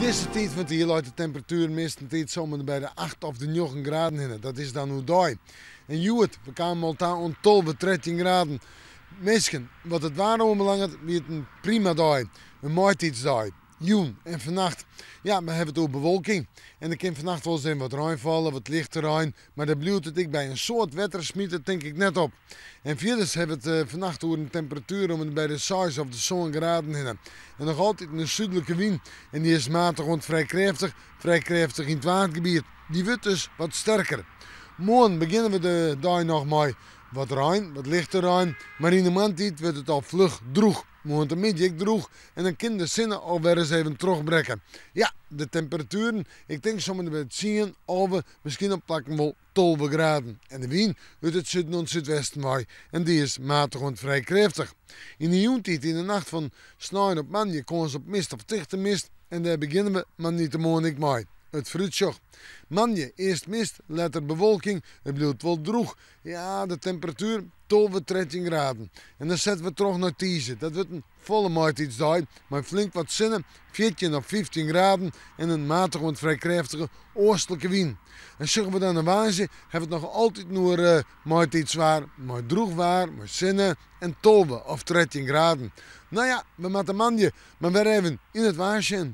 Deze tijd van het hier loopt de temperatuur meestal zomaar bij de 8 of de 9 graden in. Dat is dan hoe daai. En juist, we kwamen al aan 12, 13 graden. Misschien, wat het waar onbelangrijk, wie het een prima dag, een maaltijdsdag. Joen en vannacht, ja, we hebben het over bewolking. En er kan vannacht wel eens wat rein vallen, wat lichter rein. Maar dat blijft het ik bij een soort wetter dat denk ik net op. En verder hebben we het vannacht over een temperatuur om bij de 6 of de 7 graden in. En nog altijd een zuidelijke wind. En die is matig rond vrij krachtig in het watergebied. Die wordt dus wat sterker. Morgen beginnen we de dag nog met wat rein, wat lichter rein. Maar in de maand wordt het al vlug droeg. Morgen middag droeg en dan kunnen de zinnen alweer eens even terugbrengen. Ja, de temperaturen, ik denk zomaar bij het zien over misschien op plakken wel 12 graden. En de wind uit het zuiden en zuidwesten waai. En die is matig en vrij krachtig. In de joentijd, in de nacht van snijden op manje, komen ze op mist of dichte mist. En daar beginnen we, maar niet te morgen mee. Het fruitsjoch. Manje, eerst mist, later bewolking, het blijft wel droeg. Ja, de temperatuur 12, 13 graden. En dan zetten we terug naar Tiese. Dat wordt een volle maaltijdsdag, maar flink wat zinnen, 14 of 15 graden en een matige en vrij krachtige oostelijke wind. En zeggen we dan een waanzin, hebben we het nog altijd nur maaltijdswaar, maar droeg waar, maar zinnen en 12 of 13 graden. Nou ja, we maken manje, maar weer even in het waarsje.